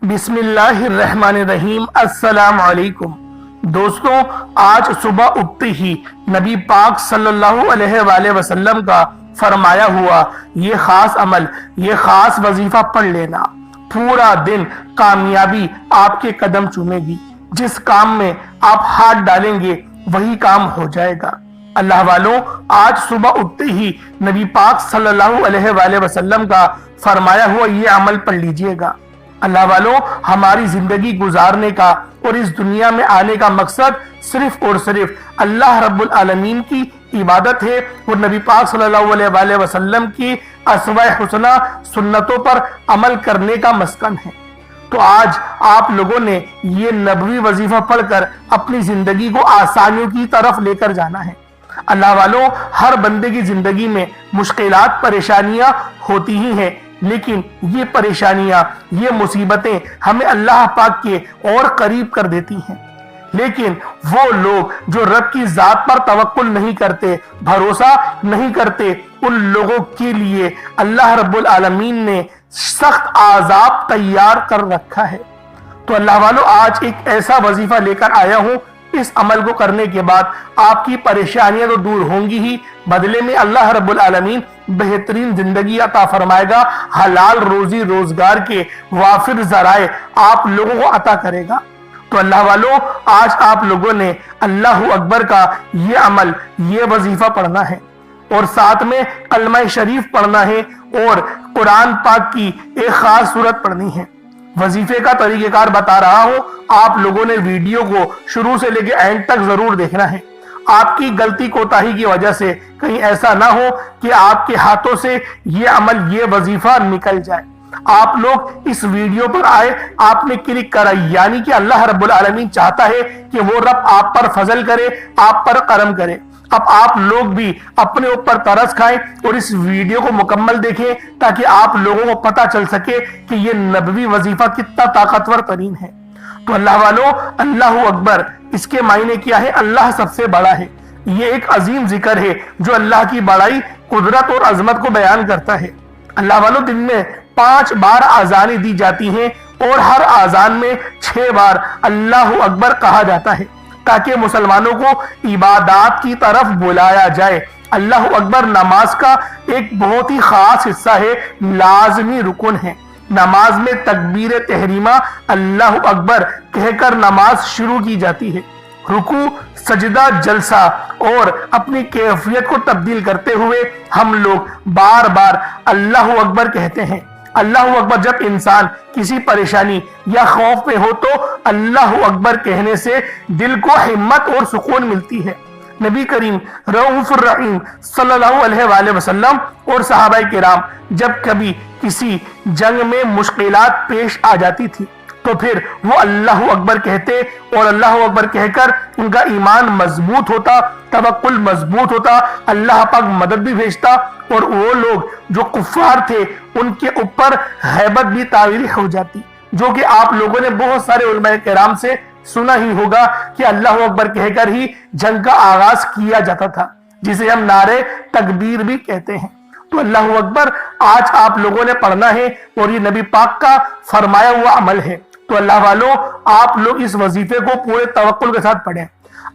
बिस्मिल्लाहिर्रहमानिर्रहीम। अस्सलाम वालेकुम दोस्तों, आज सुबह उठते ही नबी पाक सल्लल्लाहु अलैहि वसल्लम का फरमाया हुआ ये खास अमल, ये खास वजीफा पढ़ लेना, पूरा दिन कामयाबी आपके कदम चूमेगी। जिस काम में आप हाथ डालेंगे वही काम हो जाएगा। अल्लाह वालों, आज सुबह उठते ही नबी पाक सल्लल्लाहु अलैहि वसल्लम का फरमाया हुआ ये अमल पढ़ लीजिएगा। अल्लाह वालों, हमारी जिंदगी गुजारने का और इस दुनिया में आने का मकसद सिर्फ और सिर्फ अल्लाह रब्बुल आलमीन की इबादत है और नबी पाक सल्लल्लाहु अलैहि वसल्लम की अस्वा हुस्ना सुन्नतों पर अमल करने का मस्कन है। तो आज आप लोगों ने ये नबवी वजीफा पढ़कर अपनी जिंदगी को आसानियों की तरफ लेकर जाना है। अल्लाह वालों, हर बंदे की जिंदगी में मुश्किलात परेशानियां होती ही हैं, लेकिन ये परेशानियां, ये मुसीबतें हमें अल्लाह पाक के और करीब कर देती हैं। लेकिन वो लोग जो रब की जात पर तवक्कुल नहीं करते, भरोसा नहीं करते, उन लोगों के लिए अल्लाह रब्बुल आलमीन ने सख्त आजाब तैयार कर रखा है। तो अल्लाह वालों, आज एक ऐसा वजीफा लेकर आया हूं, इस अमल को करने के बाद आपकी परेशानियां तो दूर होंगी ही, बदले में अल्लाह रब्बुल आलमीन बेहतरीन जिंदगी अता फरमाएगा, हलाल रोजी रोजगार के वाफिर जराए आप लोगों को अता करेगा। तो अल्लाह वालों, आज आप लोगों ने अल्लाह अकबर का ये अमल, ये वजीफा पढ़ना है और साथ में कलमा शरीफ पढ़ना है और कुरान पाक की एक खास सूरत पढ़नी है। वजीफे का तरीकेकार बता रहा हूं, आप लोगों ने वीडियो को शुरू से लेकर एंड तक जरूर देखना है। आपकी गलती कोताही की वजह से कहीं ऐसा ना हो कि आपके हाथों से ये अमल, ये वजीफा निकल जाए। आप लोग इस वीडियो पर आए, आपने क्लिक करा, यानी कि अल्लाह रब्बुल आलमीन चाहता है कि वो रब आप पर फजल करे, आप पर करम करे। अब आप लोग भी अपने ऊपर तरस खाएं और इस वीडियो को मुकम्मल देखें, ताकि आप लोगों को पता चल सके कि ये नबवी वजीफा कितना ताकतवर तरीन है। तो अल्लाह वालों, अल्लाह अकबर, इसके मायने क्या है? अल्लाह सबसे बड़ा है। ये एक अजीम जिक्र है जो अल्लाह की बड़ाई, कुदरत और अजमत को बयान करता है। अल्लाह वालों, दिन में 5 बार आजानें दी जाती हैं और हर आजान में 6 बार अल्लाह अकबर कहा जाता है, ताकि मुसलमानों को इबादत की तरफ बुलाया जाए। अल्लाह अकबर नमाज का एक बहुत ही खास हिस्सा है, लाजमी रुकन है। नमाज में तकबीर तहरीमा अल्लाह अकबर कहकर नमाज शुरू की जाती है। रुकू, सजदा, जलसा और अपनी कैफियत को तब्दील करते हुए हम लोग बार बार अल्लाह अकबर कहते हैं। अल्लाह अकबर, जब इंसान किसी परेशानी या खौफ में हो तो अल्लाह अकबर कहने से दिल को हिम्मत और सुकून मिलती है। नबी करीम रऊफुर रहीम सल्लल्लाहु अलैहि वसल्लम और सहाबाए किराम जब कभी किसी जंग में मुश्किलात पेश आ जाती थी तो फिर वो अल्लाह अकबर कहते और अल्लाह अकबर कहकर उनका ईमान मजबूत होता, तवक्कुल मजबूत होता, अल्लाह पाक मदद भी भेजता और वो लोग जो कुफ्फार थे उनके ऊपर हैबत भी तावील हो जाती, जो कि आप लोगों ने बहुत सारे उलमाए किराम से सुना ही होगा कि अल्लाह अकबर कहकर ही जंग का आगाज किया जाता था, जिसे हम नारे तकबीर भी कहते हैं। तो अल्लाह अकबर आज आप लोगों ने पढ़ना है और ये नबी पाक का फरमाया हुआ अमल है। तो अल्लाह वालों, आप लोग इस वजीफे को पूरे तवक्कुल के साथ पढ़ें।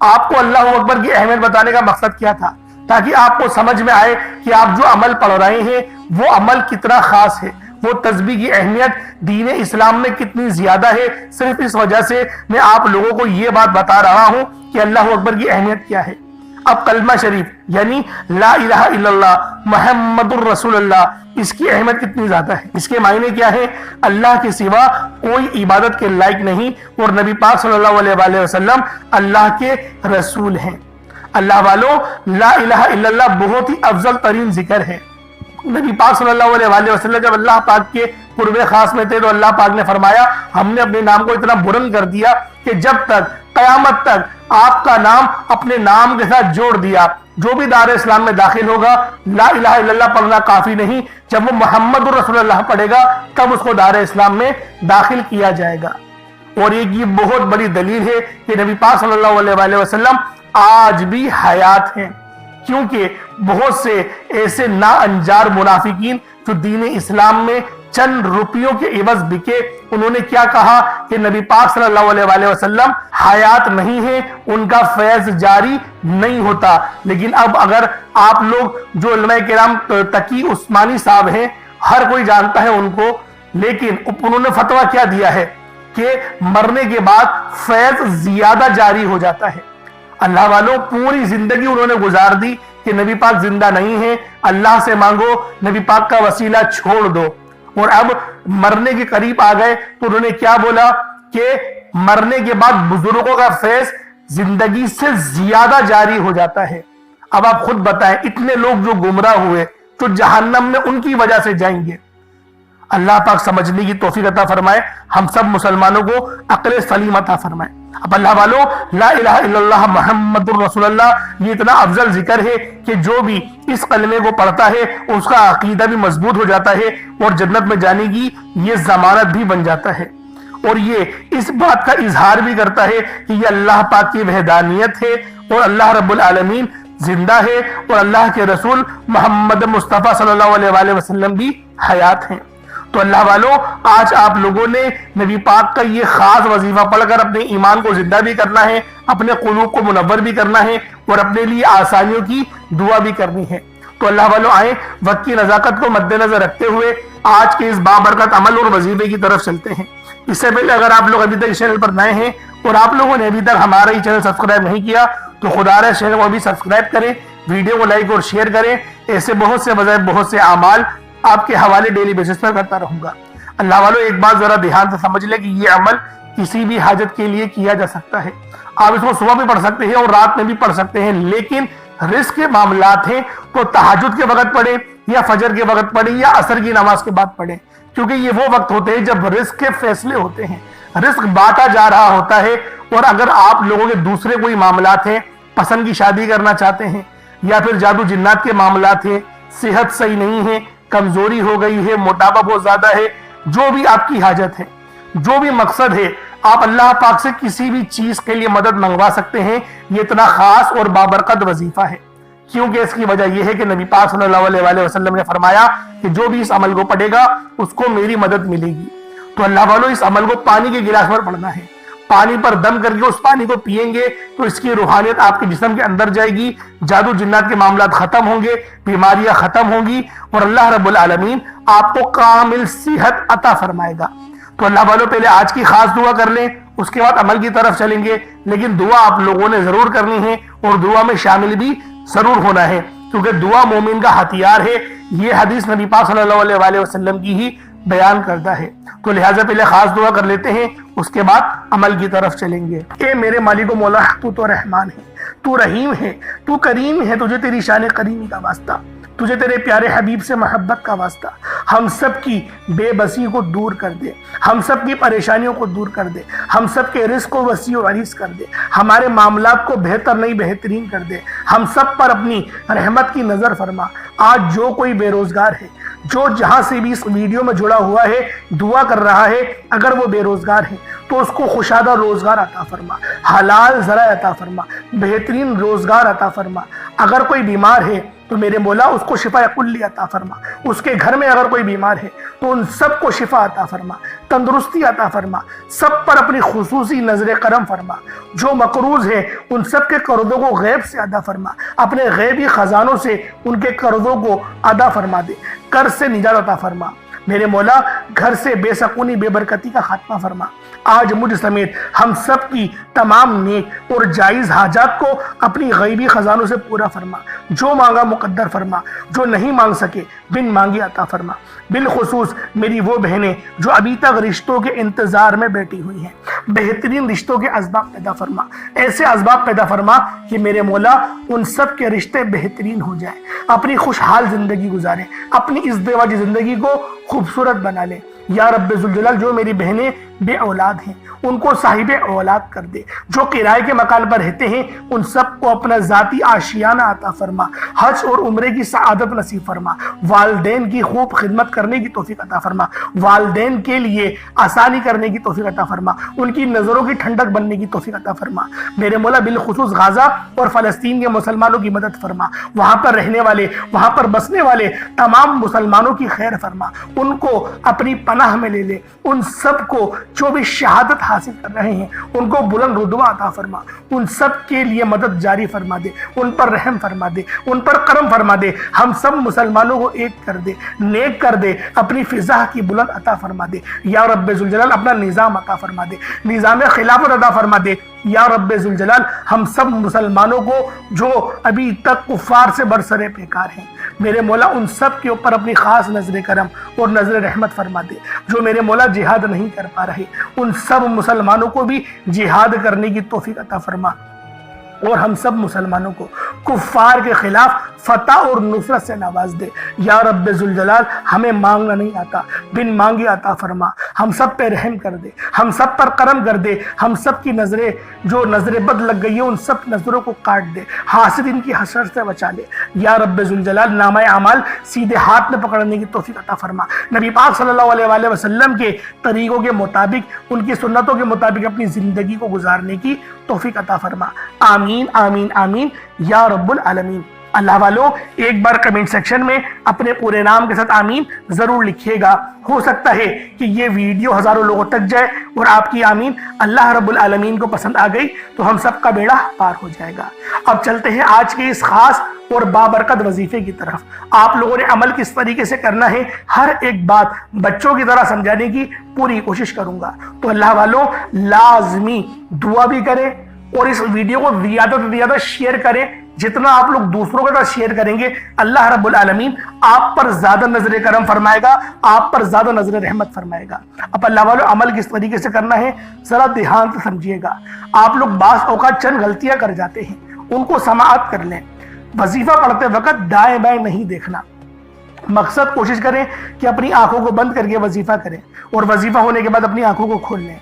आपको अल्लाह अकबर की अहमियत बताने का मकसद क्या था? ताकि आपको समझ में आए कि आप जो अमल पढ़ रहे हैं वो अमल कितना खास है, वो तस्बीह की अहमियत दीन इस्लाम में कितनी ज्यादा है। सिर्फ इस वजह से मैं आप लोगों को ये बात बता रहा हूं कि अल्लाह अकबर की अहमियत क्या है। अब कलमा शरीफ यानी ला इलाहा इल्लल्लाह मुहम्मदुर रसूलुल्लाह, इसकी अहमियत कितनी ज्यादा है। इसके मायने क्या है? अल्लाह के सिवा कोई इबादत के लायक नहीं और नबी पाक सल्लल्लाहु अलैहि वसल्लम अल्लाह के रसूल हैं। अल्लाह वालों, ला इलाहा इल्लल्लाह बहुत ही अफजल तरीन जिक्र है। नबी पाक सल्लल्लाहु अलैहि वसल्लम जब अल्लाह पाक के कुर्बे खास में थे तो अल्लाह पाक ने फरमाया, हमने अपने नाम को इतना बुलंद कर दिया कि जब तक कयामत तक आपका नाम अपने नाम के साथ जोड़ दिया, जो भी दार इस्लाम में दाखिल होगा ला इलाहा इल्लल्लाह पढ़ना काफी नहीं, जब वो मुहम्मदुर रसूलुल्लाह पढ़ेगा तब उसको दार इस्लाम में दाखिल किया जाएगा। और एक ये बहुत बड़ी दलील है कि नबी पाक सल्लल्लाहु अलैहि वसल्लम आज भी हयात हैं, क्योंकि बहुत से ऐसे ना अंजार मुनाफिकीन जो दीन इस्लाम में चंद रुपयों के एवज बिके। उन्होंने क्या कहा कि नबी पाक सल्लल्लाहु अलैहि वसल्लम हयात नहीं है, उनका फैज जारी नहीं होता। लेकिन अब अगर आप लोग जो उलमा किराम तकी उस्मानी साहब हैं, हर कोई जानता है उनको, लेकिन उन्होंने फतवा क्या दिया है कि मरने के बाद फैज ज्यादा जारी हो जाता है। अल्लाह वालों, पूरी जिंदगी उन्होंने गुजार दी कि नबी पाक जिंदा नहीं है, अल्लाह से मांगो, नबी पाक का वसीला छोड़ दो। और अब मरने के करीब आ गए तो उन्होंने क्या बोला कि मरने के बाद बुजुर्गों का फैज जिंदगी से ज्यादा जारी हो जाता है। अब आप खुद बताएं, इतने लोग जो गुमराह हुए, जो जहन्नम में उनकी वजह से जाएंगे। अल्लाह पाक समझने की तौफीक अता फरमाए, हम सब मुसलमानों को अक्ल सलीम अता फरमाए। अब अल्लाह वालों, ला इलाहा इल्लल्लाह मुहम्मदुर रसूलुल्लाह, ये इतना अफजल जिक्र है कि जो भी इस कलमे को पढ़ता है उसका अकीदा भी मजबूत हो जाता है और जन्नत में जाने की ये जमानत भी बन जाता है। और ये इस बात का इजहार भी करता है कि ये अल्लाह पाक की वहदानियत है और अल्लाह रब्बुल आलमीन जिंदा है और अल्लाह के रसूल मोहम्मद मुस्तफ़ा सल्लल्लाहु अलैहि वसल्लम भी हयात हैं। तो अल्लाह वालों, आज आप लोगों ने नबी पाक का ये खास वजीफा पढ़कर अपने ईमान को जिंदा भी करना है, अपने कुलूब को मुनव्वर भी करना है और अपने लिए आसानियों की दुआ भी करनी है। तो अल्लाह वालों, आए वक्त की नजाकत को मद्देनजर रखते हुए आज के इस बाबरकत अमल और वजीफे की तरफ चलते हैं। इससे पहले अगर आप लोग अभी तक इस चैनल पर नए हैं और आप लोगों ने अभी तक हमारा ये चैनल सब्सक्राइब नहीं किया तो खुदा चैनल को अभी सब्सक्राइब करें, वीडियो को लाइक और शेयर करें। ऐसे बहुत से बजाय बहुत से अमाल आपके हवाले डेली बेसिस पर करता रहूंगा। अल्लाह वालों, एक बात जरा ध्यान से समझ ले कि ये अमल किसी भी हाजत के लिए किया जा सकता है। आप इसको सुबह भी पढ़ सकते हैं और रात में भी पढ़ सकते हैं, लेकिन रिस्क के मामलात हैं तो तहज्जुद के वक्त पढ़े या फजर के वक्त पढ़े या असर की नमाज के बाद पढ़े, क्योंकि ये वो वक्त होते हैं जब रिस्क के फैसले होते हैं, रिस्क बांटा जा रहा होता है। और अगर आप लोगों के दूसरे कोई मामलात हैं, पसंद की शादी करना चाहते हैं या फिर जादू जिन्नात के मामलात हैं, सेहत सही नहीं है, कमजोरी हो गई है, मोटापा बहुत ज्यादा है, जो भी आपकी हाजत है, जो भी मकसद है, आप अल्लाह पाक से किसी भी चीज के लिए मदद मंगवा सकते हैं। ये इतना खास और बाबरकत वजीफा है, क्योंकि इसकी वजह यह है कि नबी पाक सल्लल्लाहु अलैहि वसल्लम ने फरमाया कि जो भी इस अमल को पढ़ेगा उसको मेरी मदद मिलेगी। तो अल्लाह वालों, इस अमल को पानी के गिलास पर पढ़ना है, पानी पर दम करके उस पानी को पिएंगे तो इसकी रूहानियत आपके जिस्म के अंदर जाएगी, जादू जिन्नात के मामलात खत्म होंगे, बीमारियां खत्म होंगी और अल्लाह रब्बुल आलमीन आपको कामिल सेहत अता फरमाएगा। तो अल्लाह वालों, पहले आज की खास दुआ कर लें, उसके बाद अमल की तरफ चलेंगे। लेकिन दुआ आप लोगों ने जरूर करनी है और दुआ में शामिल भी जरूर होना है, क्योंकि दुआ मोमिन का हथियार है। ये हदीस नबी पाक सल्लल्लाहु अलैहि वसल्लम की ही बयान करता है। तो लिहाजा पहले खास दुआ कर लेते हैं, उसके बाद अमल की तरफ चलेंगे। ए मेरे मालिक मौला, तू तो रहमान है, तू रहीम है, तू करीम है, तुझे तेरी शान करीमी का वास्ता, तुझे तेरे प्यारे हबीब से मोहब्बत का वास्ता। हम सब की बेबसी को दूर कर दे, हम सब की परेशानियों को दूर कर दे, हम सब के रिस्क को वसी और अरीज कर दे, हमारे मामलात को बेहतर नहीं बेहतरीन कर दे, हम सब पर अपनी रहमत की नजर फरमा। आज जो कोई बेरोजगार है, जो जहां से भी इस वीडियो में जुड़ा हुआ है, दुआ कर रहा है, अगर वो बेरोजगार है तो उसको खुशादा रोजगार अता फरमा, हलाल ज़रा अता फरमा, बेहतरीन रोजगार अता फरमा। अगर कोई बीमार है तो मेरे मौला उसको शिफा कुल्ली अता फरमा, उसके घर में अगर कोई बीमार है तो उन सबको शिफा अता फरमा, तंदुरुस्ती अता फरमा, सब पर अपनी खुसूसी नजर करम फरमा। जो मकरूज है उन सब के कर्जों को गैब से अदा फरमा, अपने गैबी खजानों से उनके कर्जों को अदा फरमा दे, कर्ज से निजात अता फरमा। मेरे मौला, घर से बेसकूनी बेबरकती का खात्मा फरमा। आज मुझ समेत हम सब की तमाम नेक और जायज हाजात को अपनी गैबी खजानों से पूरा फरमा। जो मांगा मुकद्दर फरमा, जो नहीं मांग सके बिन मांगे अता फरमा। बिलखुसूस मेरी वो बहनें जो अभी तक रिश्तों के इंतजार में बैठी हुई हैं, बेहतरीन रिश्तों के असबाब पैदा फरमा, ऐसे असबाब पैदा फरमा कि मेरे मौला उन सब के रिश्ते बेहतरीन हो जाए, अपनी खुशहाल जिंदगी गुजारें, अपनी इज़्दिवाजी जिंदगी को खूबसूरत बना लें। یا رب ذوالجلال جو میری بہنیں بے اولاد ہیں ان کو صاحب اولاد کر دے، جو کرائے کے مکان پر رہتے ہیں ان سب کو اپنا ذاتی آشیانہ عطا فرما، حج اور عمرے کی سعادت نصیب فرما، والدین کی خوب خدمت کرنے کی توفیق عطا فرما، والدین کے لیے آسانی کرنے کی توفیق عطا فرما، ان کی نظروں کی ٹھنڈک بننے کی توفیق عطا فرما۔ میرے مولا بالخصوص غزہ اور فلسطین کے مسلمانوں کی مدد فرما، وہاں پر رہنے والے، وہاں پر بسنے والے تمام مسلمانوں کی خیر فرما، ان کو اپنی پناہ میں لے لے، ان سب کو جو بھی شہادت حاصل کر رہے ہیں ان کو بلند رتبہ عطا فرما، ان سب کے لیے مدد جاری فرما دے، ان پر رحم فرما دے، ان پر کرم فرما دے، ہم سب مسلمانوں کو ایک کر دے، نیک کر دے، اپنی فضا کی بلند عطا فرما دے یا رب ذوالجلال، اپنا نظام عطا فرما دے، نظام خلافت عطا فرما دے یا رب ذوالجلال۔ ہم سب مسلمانوں کو جو ابھی تک کفار سے برسرے پیکار ہیں میرے مولا ان سب کے اوپر اپنی خاص نظر کرم اور نظر رحمت فرما دے، جو میرے مولا جہاد نہیں کر پا رہے ان سب مسلمانوں کو بھی جہاد کرنے کی توفیق عطا فرما، اور ہم سب مسلمانوں کو کفار کے خلاف فتح اور نصرت سے نواز دے یا رب ذوالجلال۔ ہمیں مانگنا نہیں آتا، بن مانگے عطا فرما، ہم سب پہ رحم کر دے، ہم سب پر کرم کر دے، ہم سب کی نظریں جو نظر بد لگ گئی ہیں ان سب نظروں کو کاٹ دے، حاسدین کی حسد سے بچا لے یا رب ذوالجلال۔ نامہ اعمال سیدھے ہاتھ میں پکڑنے کی توفیق عطا فرما، نبی پاک صلی اللہ علیہ وآلہ وسلم کے طریقوں کے مطابق، ان کی سنتوں کے مطابق اپنی زندگی کو گزارنے کی توفیق عطا فرما، آمین آمین آمین یا رب العالمین۔ اللہ والوں ایک بار کمنٹ سیکشن میں اپنے پورے نام کے ساتھ آمین ضرور لکھیے گا، ہو سکتا ہے کہ یہ ویڈیو ہزاروں لوگوں تک جائے اور آپ کی آمین اللہ رب العالمین کو پسند آ گئی تو ہم سب کا بیڑا پار ہو جائے گا۔ اب چلتے ہیں آج کے اس خاص اور بابرکت وظیفے کی طرف۔ آپ لوگوں نے عمل کس طریقے سے کرنا ہے ہر ایک بات بچوں کی طرح سمجھانے کی پوری کوشش کروں گا، تو اللہ والوں لازمی دعا بھی کریں اور اس ویڈیو کو زیادہ سے زیادہ شیئر کریں۔ جتنا آپ لوگ دوسروں کے ساتھ شیئر کریں گے اللہ رب العالمین آپ پر زیادہ نظر کرم فرمائے گا، آپ پر زیادہ نظر رحمت فرمائے گا۔ اب اللہ والوں عمل کس طریقے سے کرنا ہے ذرا دھیان سے سمجھیے گا۔ آپ لوگ بعض اوقات چند غلطیاں کر جاتے ہیں، ان کو سماعت کر لیں۔ وظیفہ پڑھتے وقت دائیں بائیں نہیں دیکھنا، مقصد کوشش کریں کہ اپنی آنکھوں کو بند کر کے وظیفہ کریں اور وظیفہ ہونے کے بعد اپنی آنکھوں کو کھول لیں،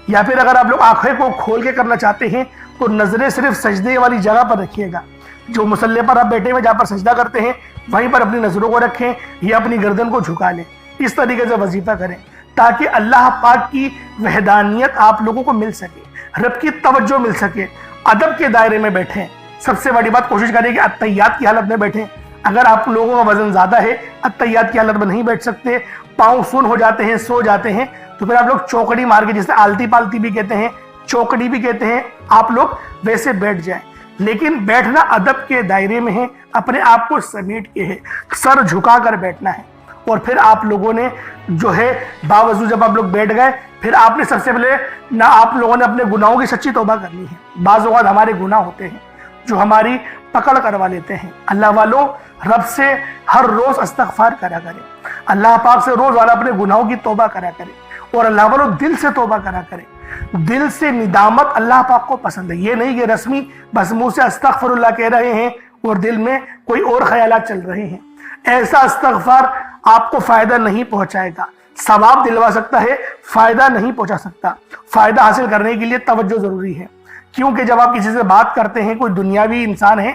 یا پھر اگر آپ لوگ آنکھیں کو کھول کے کرنا چاہتے ہیں تو نظریں صرف سجدے والی جگہ پر رکھیے گا، جو مصلی پر آپ بیٹھے ہوئے جہاں پر سجدہ کرتے ہیں وہیں پر اپنی نظروں کو رکھیں یا اپنی گردن کو جھکا لیں۔ اس طریقے سے وظیفہ کریں تاکہ اللہ پاک کی وحدانیت آپ لوگوں کو مل سکے، رب کی توجہ مل سکے، ادب کے دائرے میں بیٹھیں۔ سب سے بڑی بات کوشش کریں کہ اتحیات کی حالت میں بیٹھیں۔ اگر آپ لوگوں کا وزن زیادہ ہے اتحیات کی حالت میں نہیں بیٹھ سکتے، پاؤں سن ہو جاتے ہیں، سو جاتے ہیں، تو پھر آپ لوگ چوکڑی مار کے، جسے آلتی پالتی بھی کہتے ہیں، چوکڑی بھی کہتے ہیں، آپ لوگ ویسے بیٹھ جائیں۔ لیکن بیٹھنا ادب کے دائرے میں ہے، اپنے آپ کو سمیٹ کے ہے، سر جھکا کر بیٹھنا ہے۔ اور پھر آپ لوگوں نے جو ہے باوضو جب آپ لوگ بیٹھ گئے پھر آپ نے سب سے پہلے نہ آپ لوگوں نے اپنے گناہوں کی سچی توبہ کرنی ہے۔ بعض اوقات ہمارے گناہ ہوتے ہیں جو ہماری پکڑ کروا لیتے ہیں۔ اللہ والوں رب سے ہر روز استغفار کرا کریں، اللہ پاک سے روز والا اپنے گناہوں کی توبہ کرا کریں، اور اللہ والوں دل سے توبہ کرا کریں۔ دل سے ندامت اللہ پاک کو پسند ہے، یہ نہیں کہ رسمی بس منہ سے استغفر اللہ کہہ رہے ہیں اور دل میں کوئی اور خیالات چل رہے ہیں۔ ایسا استغفار آپ کو فائدہ نہیں پہنچائے گا، ثواب دلوا سکتا ہے، فائدہ نہیں پہنچا سکتا۔ فائدہ حاصل کرنے کے لیے توجہ ضروری ہے، کیونکہ جب آپ کسی سے بات کرتے ہیں، کوئی دنیاوی انسان ہے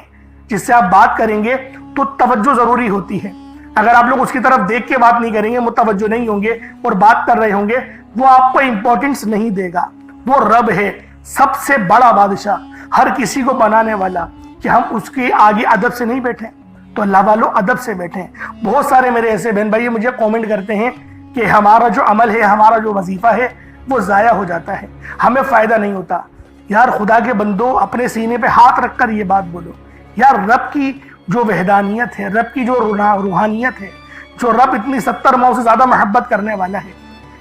جس سے آپ بات کریں گے تو توجہ ضروری ہوتی ہے۔ اگر آپ لوگ اس کی طرف دیکھ کے بات نہیں کریں گے، متوجہ نہیں ہوں گے اور بات کر رہے ہوں گے، وہ آپ کو امپورٹنس نہیں دے گا۔ وہ رب ہے، سب سے بڑا بادشاہ، ہر کسی کو بنانے والا، کہ ہم اس کے آگے ادب سے نہیں بیٹھیں۔ تو اللہ والوں ادب سے بیٹھیں۔ بہت سارے میرے ایسے بہن بھائی مجھے کومنٹ کرتے ہیں کہ ہمارا جو عمل ہے، ہمارا جو وظیفہ ہے وہ ضائع ہو جاتا ہے، ہمیں فائدہ نہیں ہوتا۔ یار خدا کے بندو، اپنے سینے پہ ہاتھ رکھ کر یہ بات بولو، یار رب کی جو وحدانیت ہے، رب کی جو روحانیت ہے، جو رب اتنی 70 ماؤں سے زیادہ محبت کرنے والا ہے،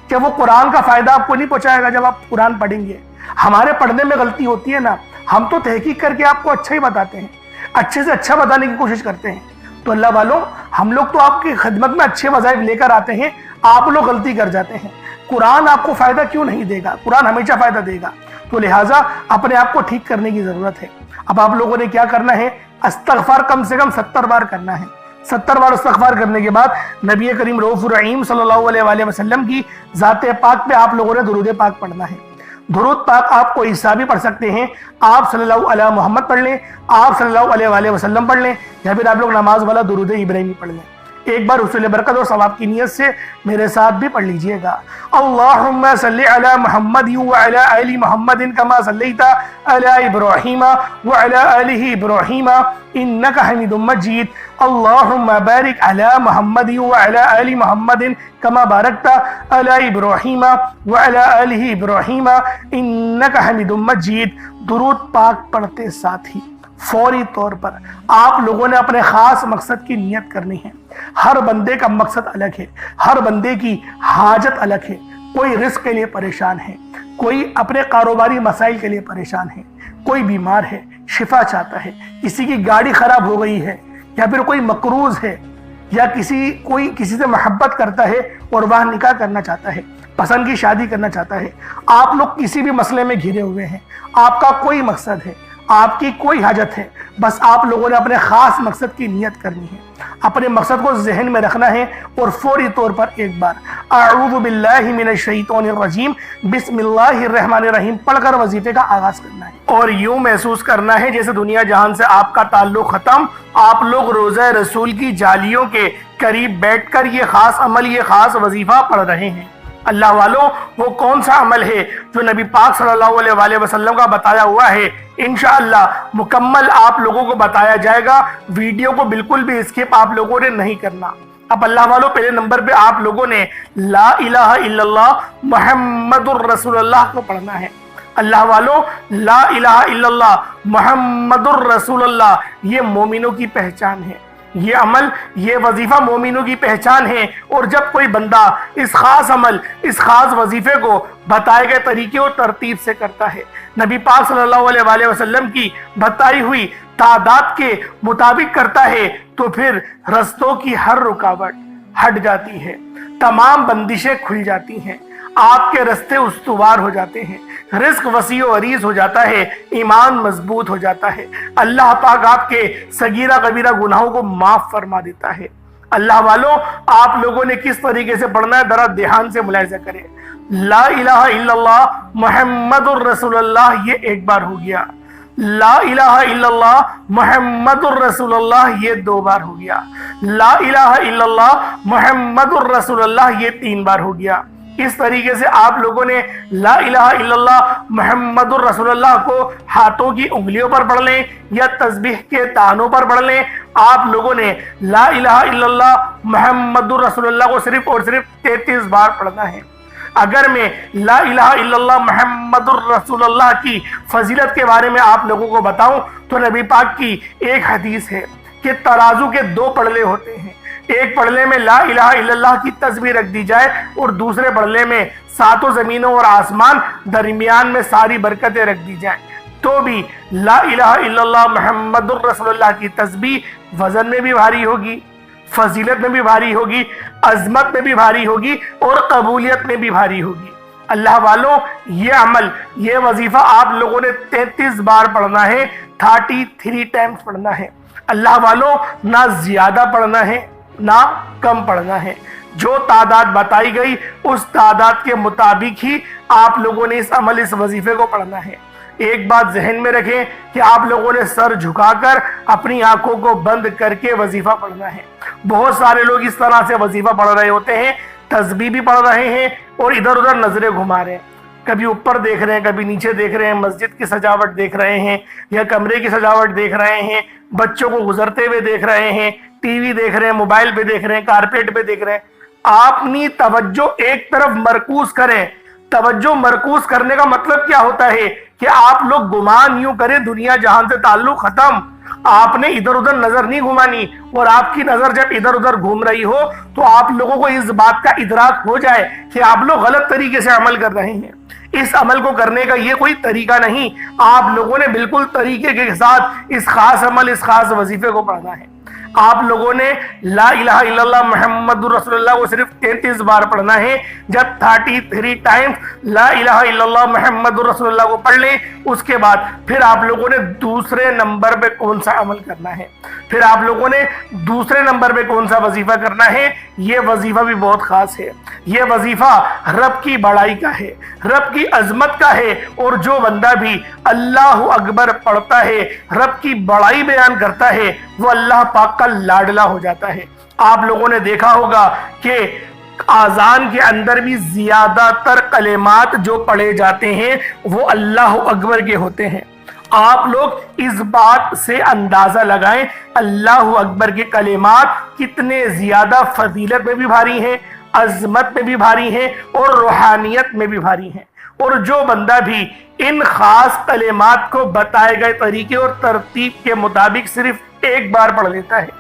کہ وہ قرآن کا فائدہ آپ کو نہیں پہنچائے گا جب آپ قرآن پڑھیں گے۔ ہمارے پڑھنے میں غلطی ہوتی ہے نا، ہم تو تحقیق کر کے آپ کو اچھا ہی بتاتے ہیں، اچھے سے اچھا بتانے کی کوشش کرتے ہیں۔ تو اللہ والوں ہم لوگ تو آپ کی خدمت میں اچھے وظائف لے کر آتے ہیں، آپ لوگ غلطی کر جاتے ہیں۔ قرآن آپ کو فائدہ کیوں نہیں دے گا؟ قرآن ہمیشہ فائدہ دے گا۔ تو لہٰذا اپنے آپ کو ٹھیک کرنے کی ضرورت ہے۔ اب آپ لوگوں نے کیا کرنا ہے؟ استغفار کم سے کم 70 بار کرنا ہے۔ 70 बार इस्तग़फ़ार करने के बाद नबी करीम रऊफ़ रहीम सल्लल्लाहु अलैहि वसल्लम की ज़ात पाक पे आप लोगों ने दुरूद पाक पढ़ना है। दुरूद पाक आप कोई सा भी पढ़ सकते हैं, आप सल्लल्लाहु अलैहि मोहम्मद पढ़ लें, आप सल्लल्लाहु अलैहि वसल्लम पढ़ लें, या फिर आप लोग नमाज वाला दुरूद इब्राहिमी पढ़ लें। एक बार हुसूल बरकत और सवाब की नियत से मेरे साथ भी पढ़ लीजिएगा। अल्लाहुम्मा सल्लि अला मुहम्मद व अला आलि मुहम्मदिन कमा सल्लैता अला इब्राहीम व अला आलि इब्राहीम इन्नका हमीदुम मजीद। अल्लाहुम्मा बारिक अला मुहम्मद व अला आलि मुहम्मदिन कमा बारकता अला इब्राहीम व अला आलि इब्राहीम इन्नका हमीदुम मजीद। दुरूद पाक पढ़ते साथ ही फौरी तौर पर आप लोगों ने अपने खास मकसद की नियत करनी है। हर बंदे का मकसद अलग है, हर बंदे की हाजत अलग है। कोई रिस्क के लिए परेशान है, कोई अपने कारोबारी मसाइल के लिए परेशान है, कोई बीमार है शिफा चाहता है, किसी की गाड़ी खराब हो गई है, या फिर कोई मकरूज है, या कोई किसी से मोहब्बत करता है और वह निकाह करना चाहता है, पसंद की शादी करना चाहता है। आप लोग किसी भी मसले में घिरे हुए हैं, आपका कोई मकसद है, आपकी कोई हाजत है, बस आप लोगों ने अपने खास मकसद की नियत करनी है, अपने मकसद को जहन में रखना है और फौरी तौर पर एक बार अऊज़ु बिल्लाहि मिनश शैतानिर रजीम बिस्मिल्लाहिर रहमानिर रहीम पढ़कर वजीफे का आगाज करना है। और यूं महसूस करना है जैसे दुनिया जहान से आपका ताल्लुक खत्म, आप लोग रोज़ा रसूल की जालियों के करीब बैठकर ये खास अमल, ये खास वजीफा पढ़ रहे हैं। अल्लाह वालों, वो कौन सा अमल है जो नबी पाक सल्लल्लाहु अलैहि वसल्लम का बताया हुआ है, इंशाअल्लाह मुकम्मल आप लोगों को बताया जाएगा। वीडियो को बिल्कुल भी स्किप आप लोगों ने नहीं करना। अब अल्लाह वालों, पहले नंबर पे आप लोगों ने ला इलाहा इल्लल्लाह मुहम्मदुर रसूलुल्लाह को पढ़ना है। अल्लाह वालों, ला इलाहा इल्लल्लाह मुहम्मदुर रसूलुल्लाह ये मोमिनों की पहचान है, ये अमल, ये वजीफा मोमिनों की पहचान है। और जब कोई बंदा इस खास अमल, इस खास वजीफे को बताए गए तरीके और तरतीब से करता है, नबी पाक सल्लल्लाहु अलैहि वसल्लम की बताई हुई तादाद के मुताबिक करता है, तो फिर रस्तों की हर रुकावट हट जाती है, तमाम बंदिशें खुल जाती हैं, आपके रास्ते उस्तवार हो जाते हैं, रिस्क वसी और अरीज हो जाता है, ईमान मजबूत हो जाता है, अल्लाह पाक आपके सगीरा कबीरा गुनाहों को माफ फरमा देता है। अल्लाह वालों, आप लोगों ने किस तरीके से पढ़ना है जरा ध्यान से मुलाहिजा करें। ला इलाहा इल्लल्लाह मुहम्मदुर रसूलुल्लाह ये एक बार हो गया, ला इलाहा इल्लल्लाह मुहम्मदुर रसूलुल्लाह ये 2 बार हो गया, ला इलाहा इल्लल्लाह मुहम्मदुर रसूलुल्लाह ये 3 बार हो गया। इस तरीके से आप लोगों ने ला इलाहा इल्लल्लाह मुहम्मदुर रसूलुल्लाह को हाथों की उंगलियों पर पढ़ लें या तस्बीह के तानों पर पढ़ लें। आप लोगों ने ला इलाहा इल्लल्लाह मुहम्मदुर रसूलुल्लाह को सिर्फ और सिर्फ 33 बार पढ़ना है। अगर मैं ला इलाहा इल्लल्लाह मुहम्मदुर रसूलुल्लाह की फजीलत के बारे में आप लोगों को बताऊं तो नबी पाक की एक हदीस है कि तराजू के 2 पड़ले होते हैं, एक पड़ले में ला इलाहा इल्लल्लाह की तस्बीह रख दी जाए और दूसरे पड़ले में 7 ज़मीनों और आसमान, दरमियान में सारी बरकतें रख दी जाएं, तो भी ला इलाहा इल्लल्लाह मुहम्मदुर रसूलुल्लाह की तस्बीह वजन में भी भारी होगी, फजीलत में भी भारी होगी, अजमत में भी भारी होगी और कबूलियत में भी भारी होगी। अल्लाह वालों, ये अमल, ये वजीफा आप लोगों ने 33 बार पढ़ना है, 33 टाइम्स पढ़ना है। अल्लाह वालों, ना ज्यादा पढ़ना है ना कम पढ़ना है, जो तादाद बताई गई उस तादाद के मुताबिक ही आप लोगों ने इस अमल, इस वजीफे को पढ़ना है। एक बात जहन में रखें कि आप लोगों ने सर झुकाकर अपनी आंखों को बंद करके वजीफा पढ़ना है। बहुत सारे लोग इस तरह से वजीफा पढ़ रहे होते हैं, तस्बीह भी पढ़ रहे हैं और इधर उधर नजरें घुमा रहे हैं, कभी ऊपर देख रहे हैं, कभी नीचे देख रहे हैं, मस्जिद की सजावट देख रहे हैं या कमरे की सजावट देख रहे हैं, बच्चों को गुजरते हुए देख रहे हैं, टीवी देख रहे हैं, मोबाइल पे देख रहे हैं, कारपेट पे देख रहे हैं। अपनी तवज्जो एक तरफ मरकूज करें। तवज्जो मरकूज करने का मतलब क्या होता है कि आप लोग गुमान यूं करें दुनिया जहान से ताल्लुक खत्म, आपने इधर उधर नजर नहीं घुमानी, और आपकी नजर जब इधर उधर घूम रही हो तो आप लोगों को इस बात का इदराक हो जाए कि आप लोग गलत तरीके से अमल कर रहे हैं। इस अमल को करने का ये कोई तरीका नहीं, आप लोगों ने बिल्कुल तरीके के साथ इस खास अमल, इस खास वजीफे को पढ़ना है। آپ لوگوں نے لا الہ الا اللہ محمد رسول اللہ کو صرف 33 بار پڑھنا ہے. جب 33 ٹائمز لا الہ الا اللہ محمد رسول اللہ کو پڑھ لیں اس کے بعد پھر آپ لوگوں نے دوسرے نمبر پہ کون سا عمل کرنا ہے, پھر آپ لوگوں نے دوسرے نمبر پہ کون سا وظیفہ کرنا ہے. یہ وظیفہ بھی بہت خاص ہے. یہ وظیفہ رب کی بڑائی کا ہے, رب کی عظمت کا ہے, اور جو بندہ بھی اللہ اکبر پڑھتا ہے, رب کی بڑائی بیان کرتا ہے, وہ اللہ پاک کا لاڈلا ہو جاتا ہے. آپ لوگوں نے دیکھا ہوگا کہ آذان کے اندر بھی زیادہ تر کلمات جو پڑھے جاتے ہیں وہ اللہ اکبر کے ہوتے ہیں. آپ لوگ اس بات سے اندازہ لگائیں اللہ اکبر کے کلمات کتنے زیادہ فضیلت میں بھی بھاری ہیں, عظمت میں بھی بھاری ہیں, اور روحانیت میں بھی بھاری ہیں. اور جو بندہ بھی ان خاص کلمات کو بتائے گئے طریقے اور ترتیب کے مطابق صرف ایک بار پڑھ لیتا ہے,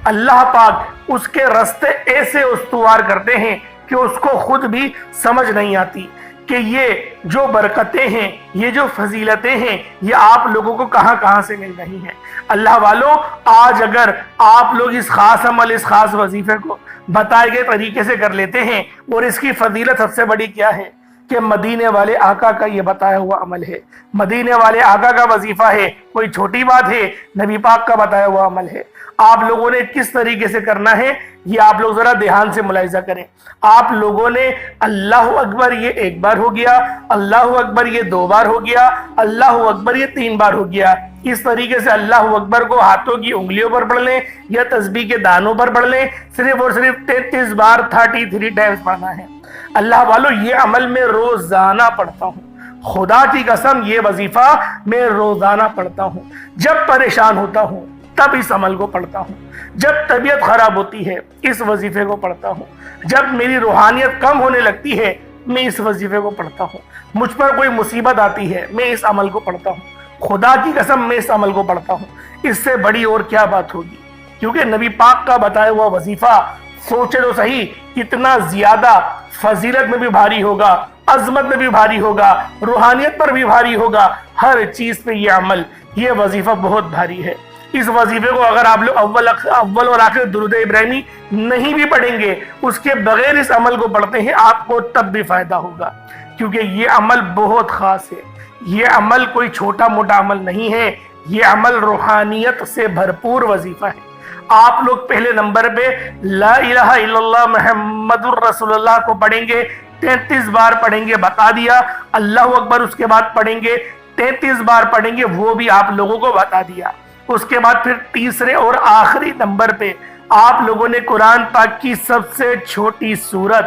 اللہ پاک اس کے راستے ایسے استوار کرتے ہیں کہ اس کو خود بھی سمجھ نہیں آتی کہ یہ جو برکتیں ہیں, یہ جو فضیلتیں ہیں, یہ آپ لوگوں کو کہاں کہاں سے مل رہی ہیں. اللہ والوں, آج اگر آپ لوگ اس خاص عمل, اس خاص وظیفے کو بتائے گئے طریقے سے کر لیتے ہیں, اور اس کی فضیلت سب سے بڑی کیا ہے کہ مدینے والے آقا کا یہ بتایا ہوا عمل ہے, مدینے والے آقا کا وظیفہ ہے, کوئی چھوٹی بات ہے, نبی پاک کا بتایا ہوا عمل ہے. آپ لوگوں نے کس طریقے سے کرنا ہے یہ آپ لوگ ذرا دھیان سے ملاحظہ کریں. آپ لوگوں نے اللہ اکبر یہ ایک بار ہو گیا, اللہ اکبر یہ 2 بار ہو گیا, اللہ اکبر یہ 3 بار ہو گیا. اس طریقے سے اللہ اکبر کو ہاتھوں کی انگلیوں پر پڑھ لیں یا تسبیح کے دانوں پر پڑھ لیں, صرف اور صرف 33 بار 33 ٹائمز پڑھنا ہے. اللہ والو, یہ عمل میں روزانہ پڑھتا ہوں, خدا کی قسم یہ وظیفہ میں روزانہ پڑھتا ہوں. جب پریشان ہوتا ہوں تب اس عمل کو پڑھتا ہوں, جب طبیعت خراب ہوتی ہے اس وظیفے کو پڑھتا ہوں, جب میری روحانیت کم ہونے لگتی ہے میں اس وظیفے کو پڑھتا ہوں, مجھ پر کوئی مصیبت آتی ہے میں اس عمل کو پڑھتا ہوں. خدا کی قسم میں اس عمل کو پڑھتا ہوں. اس سے بڑی اور کیا بات ہوگی, کیونکہ نبی پاک کا بتایا ہوا وظیفہ سوچے تو صحیح کتنا زیادہ فضیلت میں بھی بھاری ہوگا, عظمت میں بھی بھاری ہوگا, روحانیت پر بھی بھاری ہوگا, ہر چیز پہ یہ عمل, یہ وظیفہ بہت بھاری ہے. اس وظیفے کو اگر آپ لوگ اول اور آخر درود ابراہیمی نہیں بھی پڑھیں گے, اس کے بغیر اس عمل کو پڑھتے ہیں, آپ کو تب بھی فائدہ ہوگا, کیونکہ یہ عمل بہت خاص ہے. یہ عمل کوئی چھوٹا موٹا عمل نہیں ہے, یہ عمل روحانیت سے بھرپور وظیفہ ہے. آپ لوگ پہلے نمبر پہ لا الہ الا اللہ محمد الرسول اللہ کو پڑھیں گے, 33 بار پڑھیں گے, بتا دیا. اللہ اکبر اس کے بعد پڑھیں گے, 33 بار پڑھیں گے, وہ بھی آپ لوگوں کو بتا دیا. اس کے بعد پھر تیسرے اور آخری نمبر پہ آپ لوگوں نے قرآن پاک کی سب سے چھوٹی سورت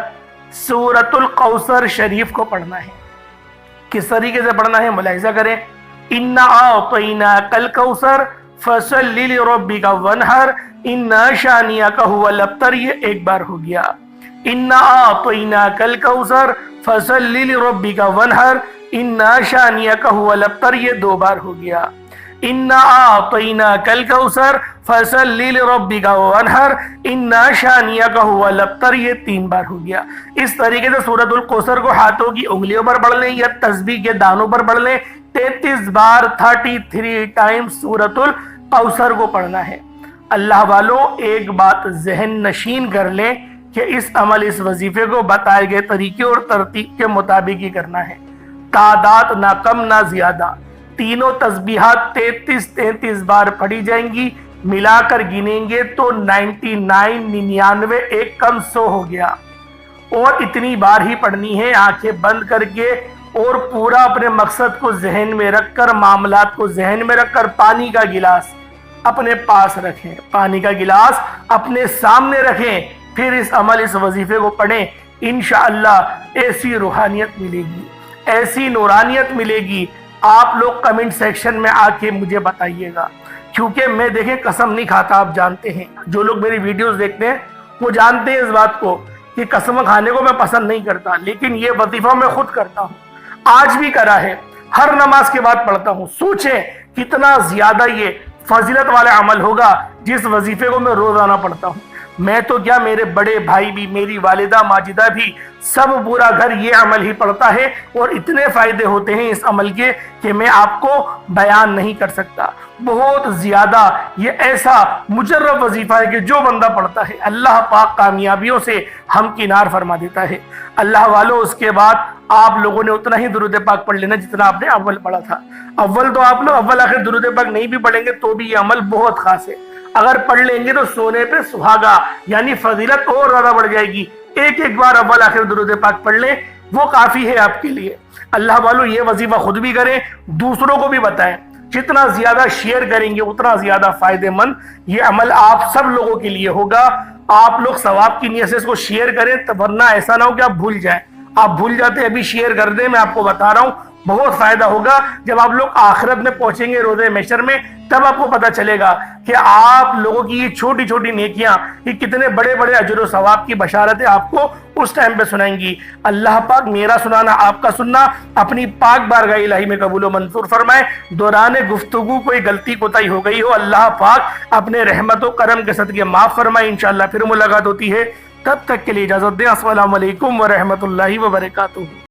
سورۃ الکوثر شریف کو پڑھنا ہے. کس طریقے سے پڑھنا ہے ملاحظہ کریں. اِنَّا أَعْطَيْنَاكَ الْكَوْثَرَ فَصَلِّ لِرَبِّكَ وَانْحَرْ إِنَّ شَانِئَكَ هُوَ الْأَبْتَرُ, یہ ایک بار ہو گیا. اِنَّا أَعْطَيْنَاكَ الْكَوْثَرَ فَصَلِّ لِرَبِّكَ وَانْحَرْ إِنَّ شَانِئَكَ هُوَ الْأَبْتَرُ, یہ 2 بار ہو گیا. اِنَّا أَعْطَيْنَاكَ الْكَوْثَرَ فَصَلِّ لِرَبِّكَ وَانْحَرْ إِنَّ شَانِئَكَ هُوَ الْأَبْتَرُ, یہ 3 بار ہو گیا. اس طریقے سے سورۃ الکوثر کو ہاتھوں کی انگلیوں پر پڑھ لیں یا تسبیح کے دانوں پر پڑھ لیں, 33 بار 33 ٹائم سورۃ الکوثر کو پڑھنا ہے. اللہ والوں, ایک بات ذہن نشین کر لیں کہ اس عمل, اس وظیفے کو بتائے گئے طریقے اور ترتیب کے مطابق ہی کرنا ہے. تعداد نہ کم نہ زیادہ, تینوں تسبیحات 33 بار پڑھی جائیں گی. ملا کر گنیں گے تو 99 ایک کم 100 ہو گیا. اور اتنی بار ہی پڑھنی ہے آنکھیں بند کر کے, اور پورا اپنے مقصد کو ذہن میں رکھ کر, معاملات کو ذہن میں رکھ کر, پانی کا گلاس اپنے پاس رکھیں, پانی کا گلاس اپنے سامنے رکھیں, پھر اس عمل, اس وظیفے کو پڑھیں. انشاءاللہ ایسی روحانیت ملے گی, ایسی نورانیت ملے گی. آپ لوگ کمنٹ سیکشن میں آ کے مجھے بتائیے گا, کیونکہ میں دیکھیں قسم نہیں کھاتا. آپ جانتے ہیں, جو لوگ میری ویڈیوز دیکھتے ہیں وہ جانتے ہیں اس بات کو کہ قسم کھانے کو میں پسند نہیں کرتا, لیکن یہ وظیفہ میں خود کرتا ہوں. آج بھی کرا ہے, ہر نماز کے بعد پڑھتا ہوں. سوچیں کتنا زیادہ یہ فضیلت والا عمل ہوگا جس وظیفے کو میں روزانہ پڑھتا ہوں. میں تو کیا میرے بڑے بھائی بھی, میری والدہ ماجدہ بھی, سب پورا گھر یہ عمل ہی پڑھتا ہے اور اتنے فائدے ہوتے ہیں اس عمل کے کہ میں آپ کو بیان نہیں کر سکتا. بہت زیادہ یہ ایسا مجرب وظیفہ ہے کہ جو بندہ پڑھتا ہے اللہ پاک کامیابیوں سے ہمکنار فرما دیتا ہے. اللہ والو, اس کے بعد آپ لوگوں نے اتنا ہی درود پاک پڑھ لینا جتنا آپ نے اول پڑھا تھا. اول تو آپ لوگ اول آخر درود پاک نہیں بھی پڑھیں گے تو بھی یہ عمل بہت خاص ہے. اگر پڑھ لیں گے تو سونے پہ سہاگا, یعنی فضیلت اور زیادہ بڑھ جائے گی. ایک بار اول آخر درود پاک پڑھ لیں, وہ کافی ہے آپ کے لیے. اللہ والو, یہ وظیفہ خود بھی کریں, دوسروں کو بھی بتائیں. جتنا زیادہ شیئر کریں گے اتنا زیادہ فائدے مند یہ عمل آپ سب لوگوں کے لیے ہوگا. آپ لوگ ثواب کی نیت سے اس کو شیئر کریں, ورنہ ایسا نہ ہو کہ آپ بھول جائیں. آپ بھول جاتے, ابھی شیئر کر دیں. میں آپ کو بتا رہا ہوں بہت فائدہ ہوگا. جب آپ لوگ آخرت میں پہنچیں گے روز محشر میں, تب آپ کو پتا چلے گا کہ آپ لوگوں کی یہ چھوٹی چھوٹی نیکیاں یہ کتنے بڑے بڑے اجر و ثواب کی بشارتیں آپ کو اس ٹائم پہ سنائیں گی. اللہ پاک میرا سنانا, آپ کا سننا اپنی پاک بارگاہ الہی میں قبول و منظور فرمائے. دوران گفتگو کوئی غلطی کوتاہی ہو گئی ہو, اللہ پاک اپنے رحمت و کرم کے صدقے معاف فرمائے. انشاءاللہ پھر ملاقات ہوتی ہے, تب تک کے لیے اجازت دیں. السلام علیکم ورحمۃ اللہ وبرکاتہ.